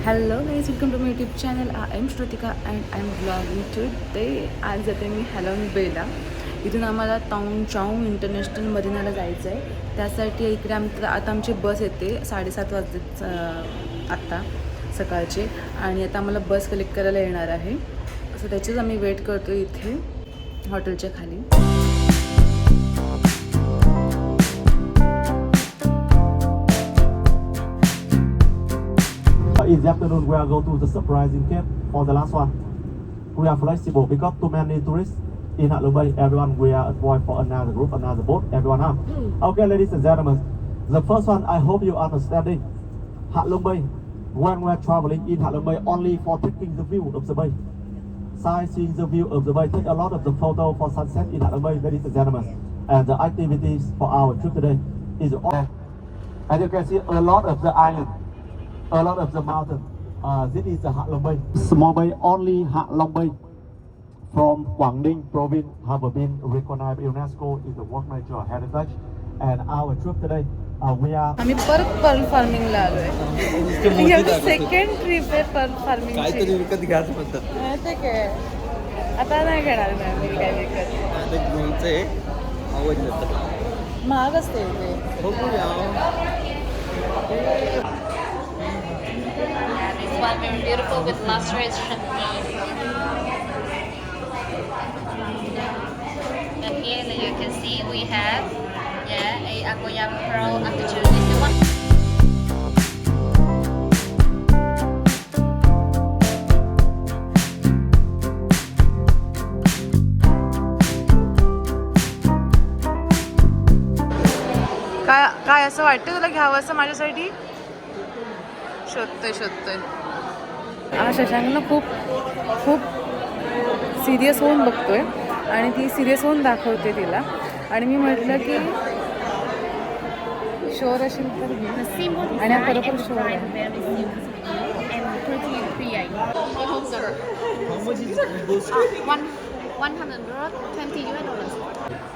Hello guys, welcome to my YouTube channel. I am Shrutika and I am blogging today. आज जाते मी हॅलोन बेला. इथून आम्हाला चाऊंग international मरीनाला जायचं आहे. त्यासाठी इकडे आता आमची बस येते 7:30 वाजता आत्ता सकाळचे, आणि आता आम्हाला बस कलेक्ट करायला येणार आहे. सो त्याचीच आम्ही वेट करतो इथे हॉटेलच्या खाली. In the afternoon, we are going to the surprising Cape for the last one. We are flexible because too many tourists in Hạ Long Bay. Everyone, we are avoid for another group, another boat. Everyone, Okay, ladies and gentlemen, the first one, I hope you understanding. Hạ Long Bay, when we are traveling in Hạ Long Bay, only for taking the view of the bay, sightseeing the view of the bay, take a lot of the photo for sunset in Hạ Long Bay, ladies and gentlemen. And the activities for our trip today is all. And you can see a lot of the island. A lot of the mountain. This is the Hạ Long Bay. Small bay, only Hạ Long Bay from Quảng Ninh province have been recognized by UNESCO is the World Nature Heritage. And our trip today, we are. आम्ही परत Perl फार्मिंगला आलो आहे. Second trip आहे Perl farming. काहीतरी विकत घ्यायचं म्हणतात. ते काय आता नाही घेणार मी काय विकत. घ्यायचं आहे, आवडलं तर महाग असते ते. बघूया. This one very beautiful with mustard chutney. And here you can see we have a Akoyam pearl artichoke. If you want. काय असं वाटतं तुला घ्यावं असं माझ्यासाठी? शोधतोय. हा शशांक ना खूप सिरियस होऊन बघतोय, आणि ती सिरियस होऊन दाखवते तिला. आणि मी म्हटलं की शोर असेल तर घे. आणि हा खरोखर शोर आहे.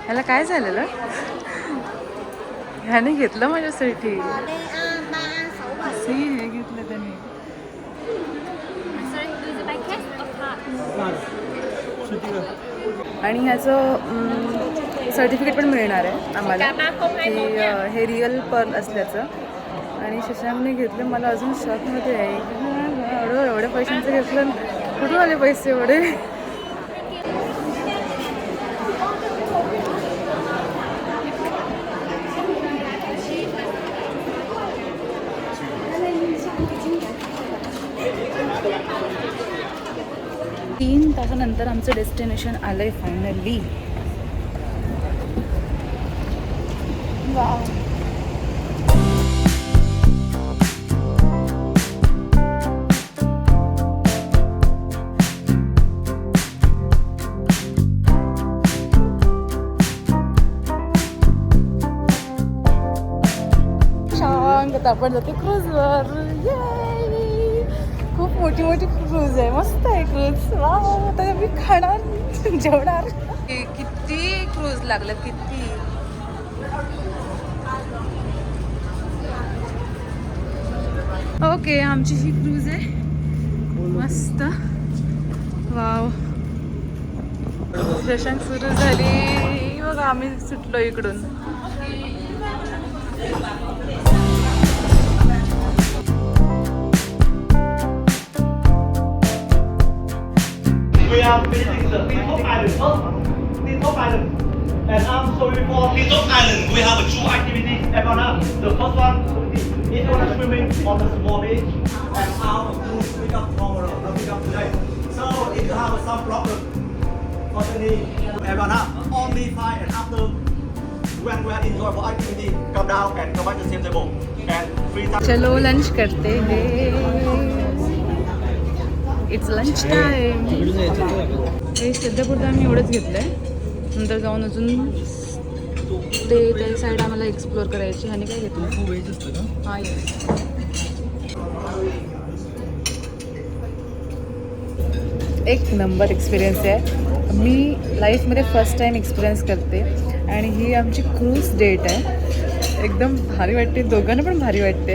ह्याला काय झालेलं? ह्याने घेतलं माझ्यासाठी. हे घेतलं त्याने. आणि ह्याचं सर्टिफिकेट पण मिळणार आहे आम्हाला की हे रिअल पर्ल असल्याचं. आणि शशांकने घेतलं. मला अजून शॉकमध्ये आहे. एवढ्या पैशांचं घेतलं, कुठून आले पैसे एवढे? तीन तासानंतर आमचं डेस्टिनेशन आलंय फायनली. वाव. शांत आपण जातो क्रूजवर. खूप मोठी क्रूज आहे. मस्त आहे क्रूज. वाव. आता मी खाणार, जेवणार. किती क्रूज लागलं, किती. ओके, आमची ही क्रूज आहे. मस्त. वाव. शशांक सुरू झाली. बघा आम्ही सुटलो इकडून. We are visiting the Titop Island. Titop Island. And I'm sorry for Titop Island. We have two activities. Everyone, the first one is going swimming on the small beach. And our cruise pick up tomorrow, not pick up today. So if you have some problem, fortunately, everyone, only fine. And after when we are enjoyable activity, come down and come back to the same table. And free time. चलो lunch करते हैं. It's lunch time. हे सध्यापुरतं आम्ही एवढंच घेतलं आहे. नंतर जाऊन अजून ते साईड आम्हाला एक्सप्लोअर करायची. आणि काय घेतलं? हां, येस. एक नंबर एक्सपिरियन्स आहे. मी लाईफमध्ये फर्स्ट टाईम एक्सपिरियन्स करते. आणि ही आमची क्रूज डेट आहे. एकदम भारी वाटते. दोघांना पण भारी वाटते.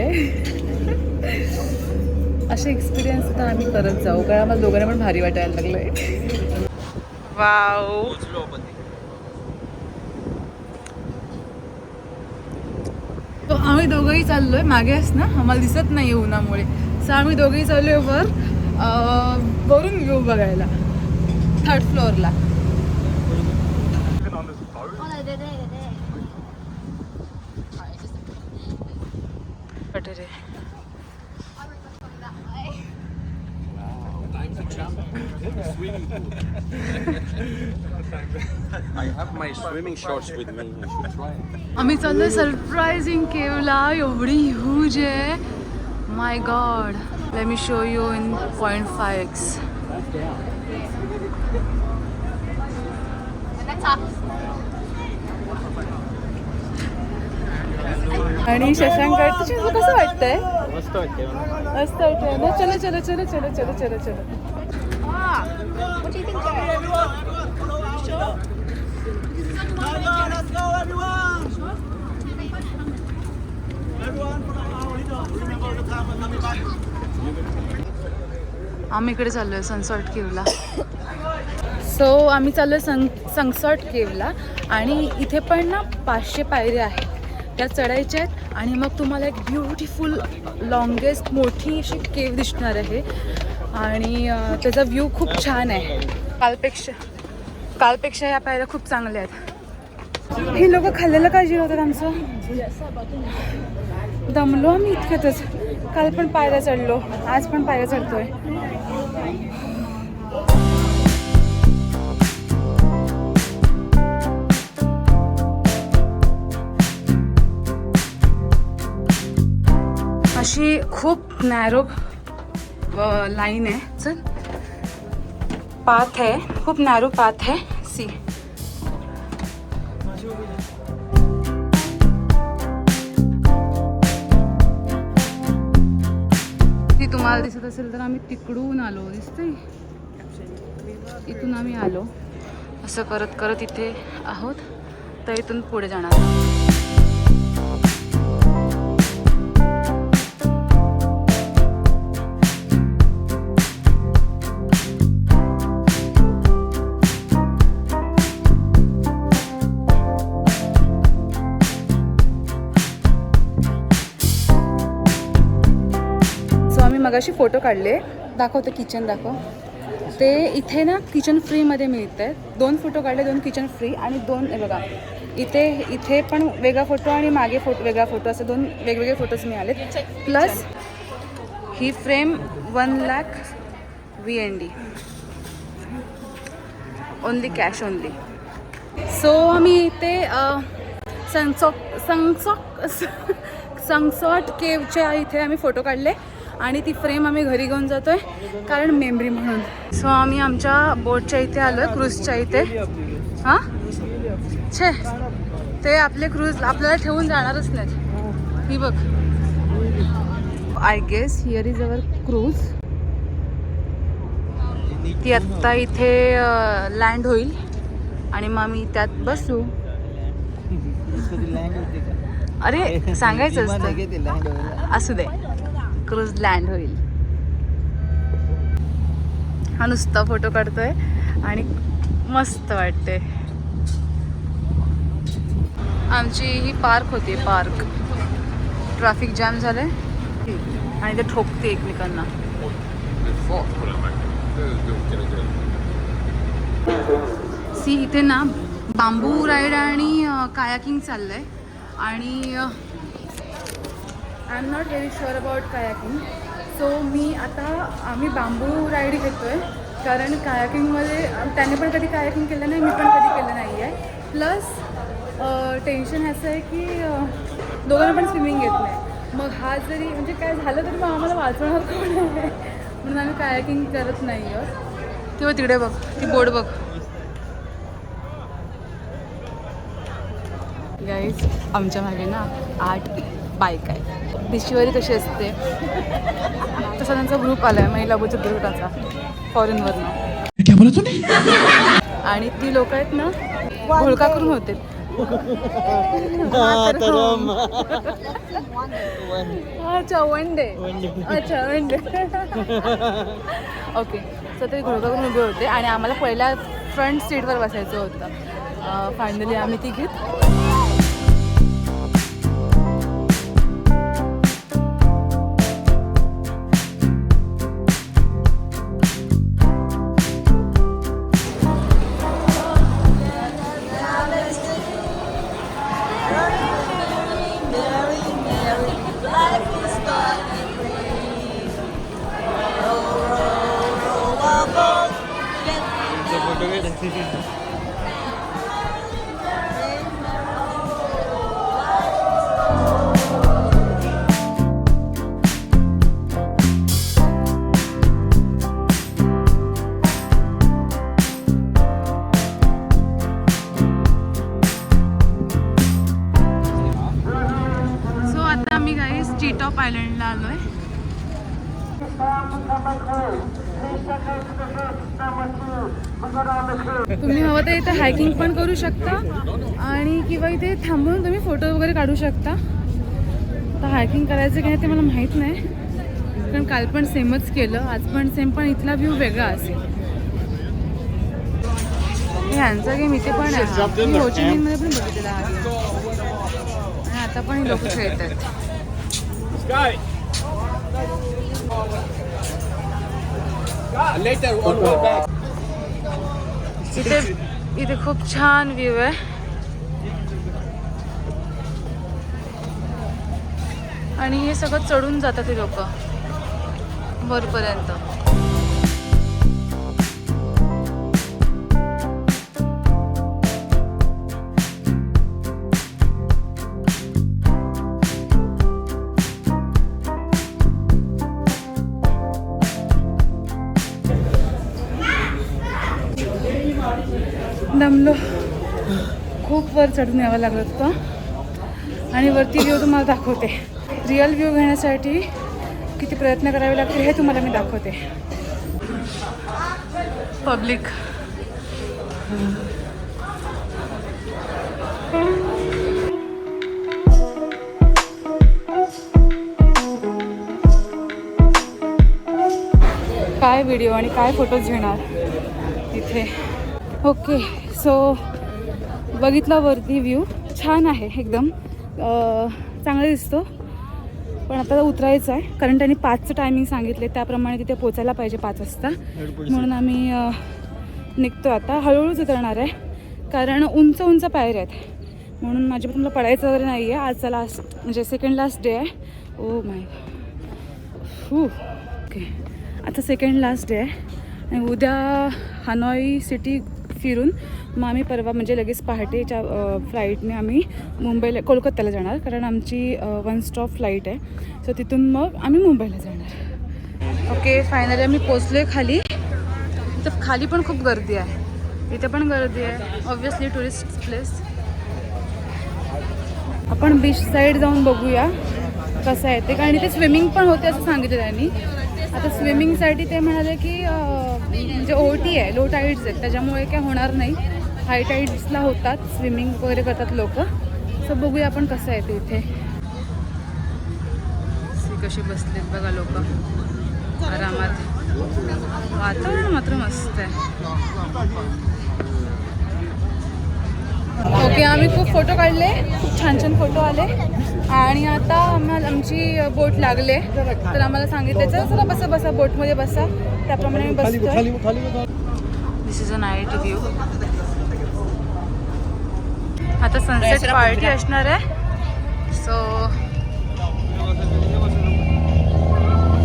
असे एक्सपिरियन्स तर आम्ही करत जाऊ, कारण आम्हाला दोघांना पण भारी वाटायला लागलंय. वाव. तो आम्ही दोघंही चाललोय मागेच ना, आम्हाला दिसत नाही उन्हामुळे, सो आम्ही दोघंही चाललोय वरून व्ह्यू बघायला 3rd फ्लोअरला. I have my swimming shorts with me. You should try it. आम्ही चाललोय सरप्राइजिंग केवला. एवढी ह्यूज आहे, my god. Let me show you in 0.5x. आणि शशांक तुझं कसं वाटतंय? मस्त वाटते मला. मस्त वाटतंय ना. चलो चलो चलो चलो चलो चलो चलो. What do you think, Jared? आम्ही इकडे चाललोय सनसॉट केवला. सो आम्ही चाललोय सनसॉट केवला आणि इथे पण ना 500 पायऱ्या आहेत, त्या चढायच्या आहेत आणि मग तुम्हाला एक ब्युटिफुल लॉंगेस्ट मोठी अशी केव दिसणार आहे आणि त्याचा व्ह्यू खूप छान आहे. कालपेक्षा ह्या पायऱ्या खूप चांगल्या आहेत. हे लोक खाल्लेलं काय जिरवतात आमचं. दमलो आम्ही इतक्यातच. काल पण पायऱ्या चढलो, आज पण पायऱ्या चढतोय. अशी खूप नॅरो लाईन आहे. चल, पाथ आहे, खूप नॅरो पाथ आहे. सी, ती तुम्हाला दिसत असेल तर आम्ही तिकडून आलो, दिसतंय इथून आम्ही आलो. असं करत करत इथे आहोत, तर इथून पुढे जाणार. मगाशी फोटो काढले, दाखवते किचन दाखव. ते इथे ना किचन फ्रीमध्ये मिळत आहे. 2 फोटो काढले, 2 किचन फ्री आणि 2 हे बघा इथे पण वेगळा फोटो आणि मागे वेगळा फोटो, असे 2 वेगवेगळे फोटोज मिळाले. प्लस ही frame 1 lakh VND only, cash only. So आम्ही इथे सनसॉट केवच्या इथे आम्ही फोटो काढले आणि ती फ्रेम आम्ही घरी घेऊन जातोय, कारण मेमरी म्हणून. सो आम्ही आमच्या बोटच्या इथे आलोय, क्रूजच्या इथे. हां छे, ते आपले क्रूज आपल्याला ठेवून जाणारच नाहीत. ही बघ, I guess here is our cruise. ती आत्ता इथे लँड होईल आणि मग आम्ही त्यात बसू. अरे सांगायचं असतं, असू दे, क्रूज लँड होईल. हा नुसता फोटो काढतोय आणि मस्त वाटते. आमची ही पार्क होती, पार्क. ट्रॅफिक जॅम झालंय आणि ते ठोकते एकमेकांना. सी, इथे ना बांबू राईड आणि कायाकिंग चाललंय आणि I am not very sure about kayaking. So आम्ही बांबू राईड घेतोय, कारण कायाकिंगमध्ये त्याने पण कधी कायाकिंग केलं नाही, मी पण कधी केलं नाही आहे. प्लस टेन्शन असं आहे की दोघांना पण स्विमिंग येत नाही. मग हा जरी म्हणजे काय झालं तरी मग आम्हाला वाचवणार कोण आहे, म्हणून आम्ही कायाकिंग करत नाही आहोत. तेव्हा तिकडे बघ, ती बोट बघ. गाईज, आमच्या मागे ना 8 बाईक आहे. दिशेवारी कशी असते तसा त्यांचा ग्रुप आला आहे, महिला बचत गटाचा, फॉरेनवरनं. आणि ती लोक आहेत ना, घोळका करून होते. अच्छा वन डे अच्छा वन डे ओके. सो ते घोडकावरून उभे होते आणि आम्हाला पहिल्या फ्रंट सीटवर बसायचं होतं. फायनली आम्ही तिघीत टॉप आयलंडला आलोय. तुम्ही हवं तर इथे हायकिंग पण करू शकता आणि किंवा इथे थांबून तुम्ही फोटो वगैरे काढू शकता. तर हायकिंग करायचं की नाही ते मला माहीत नाही, कारण काल पण सेमच केलं, आज पण सेम, पण इथला व्ह्यू वेगळा असेल. ह्यांचा गेम इथे पण आहे, मी हो ची मिनमध्ये पण बघितलेला आहे आणि आता पण लोक खेळत आहेत. इथे खूप छान व्ह्यू आहे आणि हे सगळं चढून जातात ते लोक वरपर्यंत. दमलो, खूप वर चढून यावं लागलं होतं आणि वरती व्ह्यू तुम्हाला दाखवते. रिअल व्ह्यू घेण्यासाठी किती प्रयत्न करावे लागतील हे तुम्हाला मी दाखवते. पब्लिक काय व्हिडिओ आणि काय फोटोज घेणार इथे. ओके, सो बघितला वरती व्ह्यू छान आहे, एकदम चांगला दिसतो. पण आता उतरायचं आहे कारण त्यांनी 5चं टायमिंग सांगितले, त्याप्रमाणे तिथे पोचायला पाहिजे 5 वाजता. म्हणून आम्ही निघतो आता. हळूहळूच उतरणार आहे कारण उंच उंच पायऱ्या आहेत, म्हणून माझ्या पण पडायचं वगैरे नाही आहे. आजचा लास्ट म्हणजे सेकंड लास्ट डे आहे. ओ माय ओके, आता सेकंड लास्ट डे आहे आणि उद्या हनॉई सिटी फिरून मग आम्ही परवा म्हणजे लगेच पहाटेच्या फ्लाईटने आम्ही मुंबईला कोलकात्याला जाणार, कारण आमची 1 स्टॉप फ्लाईट आहे. सो तिथून मग आम्ही मुंबईला जाणार. ओके, फायनली आम्ही पोचलो आहे खाली. इथं खाली पण खूप गर्दी आहे, इथे पण गर्दी आहे, ऑब्व्हियसली टुरिस्ट प्लेस. आपण बीच साईड जाऊन बघूया कसं आहे ते, कारण इथे स्विमिंग पण होते असं सांगितलं त्यांनी. आता स्विमिंगसाठी ते म्हणाले की म्हणजे ओटी आहे, लो टाईड्स आहेत, त्याच्यामुळे काय होणार नाही. हाय टाईड्सला होतात, स्विमिंग वगैरे करतात लोक. सो बघूया आपण कसं आहे ते इथे. कसे बसलेत बघा लोक आरामात. वातावरण मात्र मस्त आहे. ओके, आम्ही खूप फोटो काढले, खूप छान छान फोटो आले आणि आता आम्हाला आमची बोट लागले, तर आम्हाला सांगितलं चला बसा बसा बोटमध्ये बसा, त्याप्रमाणे मी बसतो. दिस इज अ नाईट व्ह्यू. आता सनसेट पार्टी असणार आहे. सो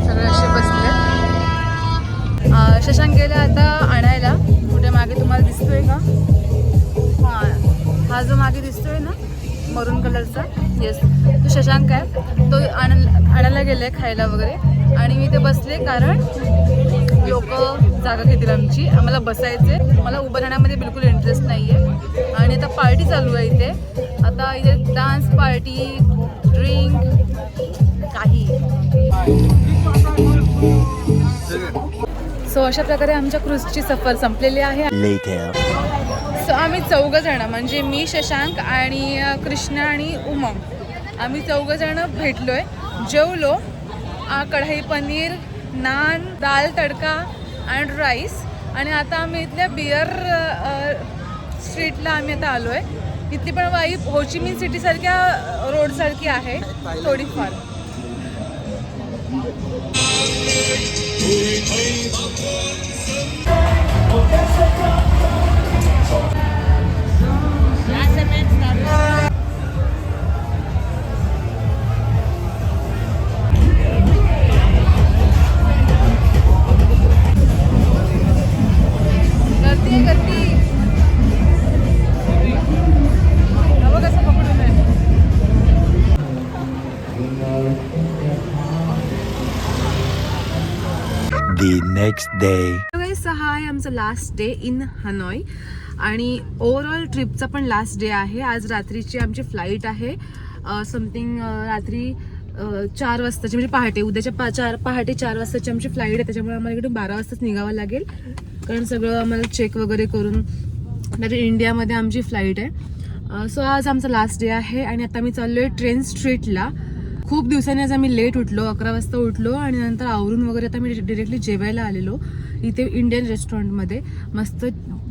सगळे असे बसले. शशांक गेले आता आणायला. कुठे मागे तुम्हाला दिसतोय का? हां, हा जो मागे दिसतोय ना मरून कलरचा, येस तो शशांक आहे. तो आणायला गेले खायला वगैरे आणि मी इथे बसले कारण लोक जागा घेतील आमची. आम्हाला बसायचे, मला उभं राहण्यामध्ये बिलकुल इंटरेस्ट नाही आहे. आणि आता पार्टी चालू आहे इथे. आता इथे डान्स पार्टी, ड्रिंक, काही. सो अशा प्रकारे आमच्या क्रूजची सफर संपलेली आहे. सो आम्ही 4 जण म्हणजे मी, शशांक आणि कृष्णा आणि उमंग आम्ही 4 जण भेटलोय, जेवलो. कढाई पनीर, नान, दाल तडका अँड राईस. आणि आता आम्ही इथल्या बियर स्ट्रीटला आम्ही आता आलो आहे. इथली पण वाईब होचिमिन सिटीसारख्या रोडसारखी आहे थोडीफार. The next day. हा आहे आमचा लास्ट डे इन हनॉई आणि ओव्हरऑल ट्रिपचा पण लास्ट डे आहे. आज रात्रीची आमची फ्लाईट आहे समथिंग रात्री 4 वाजताची म्हणजे पहाटे उद्याच्या पहाटे 4 वाजताची आमची फ्लाईट आहे. त्याच्यामुळे आम्हाला इकडे 12 वाजताच निघावं लागेल कारण सगळं आम्हाला चेक वगैरे करून इंडियामध्ये आमची फ्लाईट आहे. सो आज आमचा लास्ट डे आहे आणि आता मी चाललो आहे ट्रेन स्ट्रीटला. खूप दिवसांनी आज आम्ही लेट उठलो, 11 वाजता उठलो आणि नंतर आवरून वगैरे आता मी डिरेक्टली जेवायला आलेलो इथे इंडियन रेस्टॉरंटमध्ये. मस्त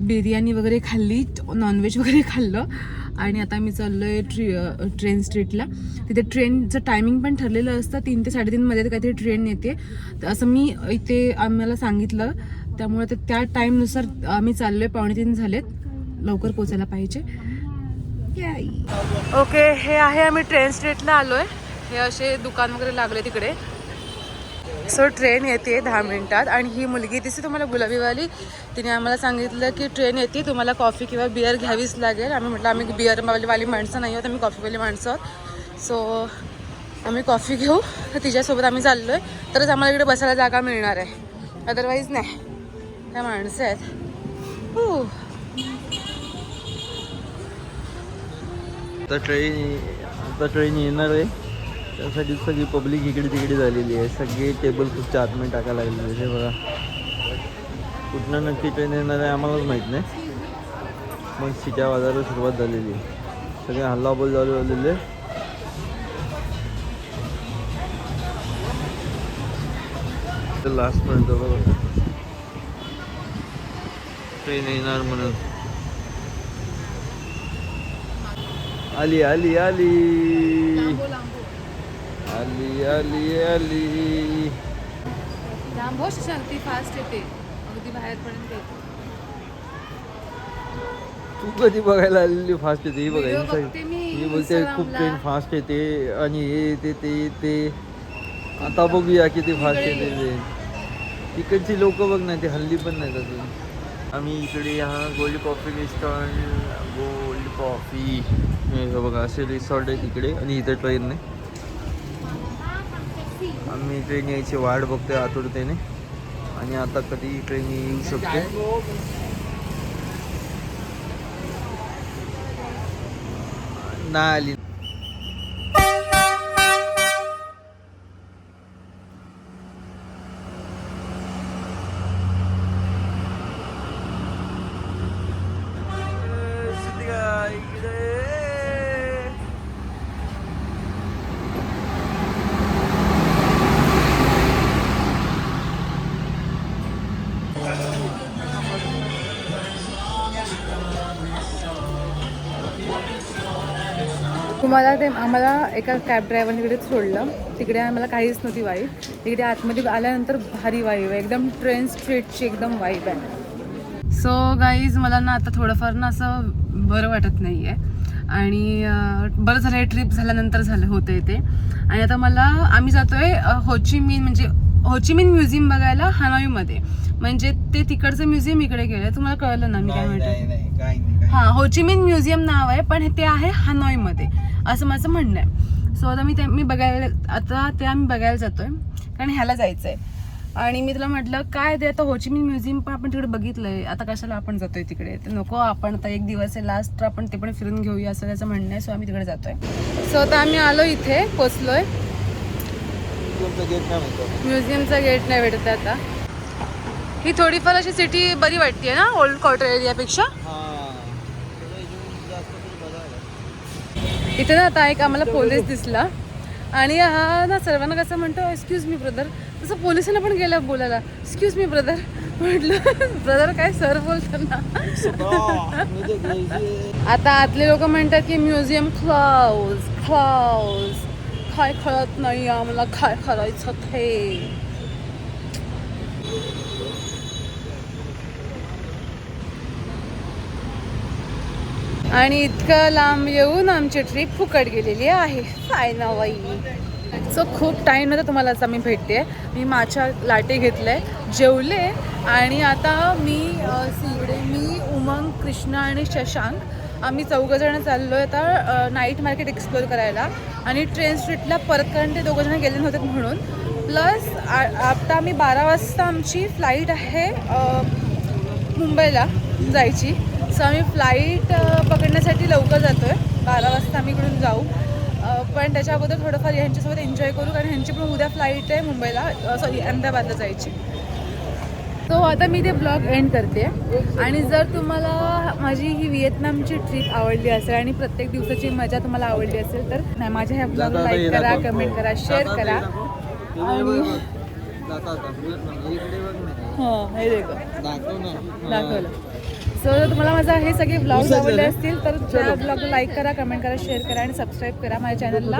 बिर्याणी वगैरे खाल्ली, नॉनव्हेज वगैरे खाल्लं आणि आता मी चाललो आहे ट्रेन स्ट्रीटला. तिथे ट्रेनचं टायमिंग पण ठरलेलं असतं 3 ते 3:30 मध्ये काहीतरी ट्रेन येते असं मी इथे आम्हाला सांगितलं. त्यामुळे ते त्या टाईमनुसार आम्ही चाललो आहे. 2:45 झालेत, लवकर पोचायला पाहिजे. ओके, हे आहे आम्ही ट्रेन स्ट्रीटला आलो आहे. हे असे दुकान वगैरे लागले तिकडे. सो ट्रेन येते 10 मिनिटात आणि ही मुलगी दिसते तुम्हाला गुलाबीवाली, तिने आम्हाला सांगितलं की ट्रेन येते, तुम्हाला कॉफी किंवा बियर घ्यावीच लागेल. आम्ही म्हटलं आम्ही बियरवाली माणसं नाही आहोत, आम्ही कॉफीवाली माणसं आहोत. सो आम्ही कॉफी घेऊ, तर तिच्यासोबत आम्ही चाललो आहे तरच आम्हाला इकडे बसायला जागा मिळणार आहे, अदरवाईज नाही. त्या माणसं आहेत. आता ट्रेन येणार आहे, त्यासाठी सगळी पब्लिक इकडे तिकडे झालेली आहे. सगळे टेबल खूप आतमध्ये टाकायला लागलेले आहे. बघा कुठनं नक्की ट्रेन येणार आहे आम्हालाच माहीत नाही. मग शिट्या वाजायला सुरुवात झालेली आहे, सगळे हल्लाबोल चालू झालेले. लास्टपर्यंत बघा ट्रेन येणार म्हणून. आली आली आली आली आली आली. लांब शांती फास्ट येते, अगदी बाहेरपर्यंत येते. तू कधी बघायला आलेली फास्ट येते? ही Video बघा बघते मी ही बोलते खूप Instagramला. ट्रेन फास्ट येते आणि हे येते ते येते. आता बघूया किती फास्ट येते ट्रेन. तिकडची लोक बघ ना, ते हल्ली पण नाही अजून. आम्ही इकडे हा gold coffee restaurant, gold coffee हे बघा असे रिसॉर्ट आहे तिकडे आणि इथे ट्रेन नाही. आम्ही ट्रेन यायची वाट बघतोय आतुरतेने आणि आता कधी ट्रेन येऊ शकते. नाही आली. तुम्हाला ते आम्हाला एका कॅब ड्रायव्हरने तिकडे सोडलं. तिकडे आम्हाला काहीच नव्हती वाईब. तिकडे आतमध्ये आल्यानंतर भारी वाईब आहे, एकदम ट्रेन स्ट्रीटची एकदम वाईब आहे. सो गाईज मला ना आता थोडंफार ना असं बरं वाटत नाही आहे आणि बरं झालं हे ट्रिप झाल्यानंतर झालं होतं ते. आणि आता आम्ही जातोय होचिमिन म्युझियम बघायला हनॉईमध्ये. म्हणजे ते तिकडचं म्युझियम इकडे गेलं. तुम्हाला कळलं ना मी काय म्हणते? हां, होचिमिन म्युझियम नाव आहे पण ते आहे हनॉईमध्ये असं माझं म्हणणं आहे. सो आता आम्ही बघायला जातोय कारण ह्याला जायचं आहे. आणि मी तुला म्हटलं काय ते आता होचिमिन म्युझियम पण आपण तिकडे बघितलंय, आता कशाला आपण जातोय तिकडे? तर नको, आपण आता एक दिवस आहे लास्ट, तर आपण ते पण फिरून घेऊया असं त्याचं म्हणणं आहे. सो आम्ही तिकडे जातोय. सो आता आम्ही आलो इथे, पोचलोय. म्युझियमचा गेट नाही भेटत आता. ही थोडीफार अशी सिटी बरी वाटते ना ओल्ड क्वार्टर एरियापेक्षा. इथे ना आता एक आम्हाला पोलीस दिसला आणि हा ना सर्वांना कसं म्हणतो एक्सक्यूज मी ब्रदर, तसं पोलिसांना पण गेलं बोलायला एक्सक्यूज मी ब्रदर. म्हटलं ब्रदर काय सर बोलतात ना. आता आतले लोक म्हणतात की म्युझियम क्लोज क्लोज, काय कळत नाही आम्हाला काय करायचं ते. आणि इतकं लांब येऊन आमची ट्रिप फुकट गेलेली आहे. फायनली सो खूप टाईम नंतर तुम्हाला आता मी भेटते. मी माझ्या लाटे घेतले, जेवले आणि आता मी इकडे मी उमंग, कृष्णा आणि शशांक आम्ही 4 जण चाललो आहे आता नाईट मार्केट एक्सप्लोअर करायला. आणि ट्रेन स्ट्रीटला परत कारण ते 2 जण गेले नव्हते म्हणून. प्लस आता आम्ही 12 वाजता आमची फ्लाईट आहे मुंबईला जायची. सो आम्ही फ्लाईट पकडण्यासाठी लवकर जातो आहे. 12 वाजता आम्ही इकडून जाऊ. पण त्याच्या अगोदर थोडंफार ह्यांच्यासोबत एन्जॉय करू कारण ह्यांची पण उद्या फ्लाईट आहे मुंबईला, सॉरी अहमदाबादला जायची. तो आता मी ते ब्लॉग एंड करते. आणि जर तुम्हाला माझी ही व्हिएतनामची ट्रिप आवडली असेल आणि प्रत्येक दिवसाची मजा तुम्हाला आवडली असेल तर नाही माझ्या ह्या ब्लॉगला लाईक करा, कमेंट करा, शेअर करा. आणि हां हे दाखवलं. सो जर तुम्हाला माझा हे सगळे ब्लॉग्स आवडले असतील तर त्या ब्लॉगला लाईक करा, कमेंट करा, शेअर करा आणि सबस्क्राईब करा माझ्या चॅनलला.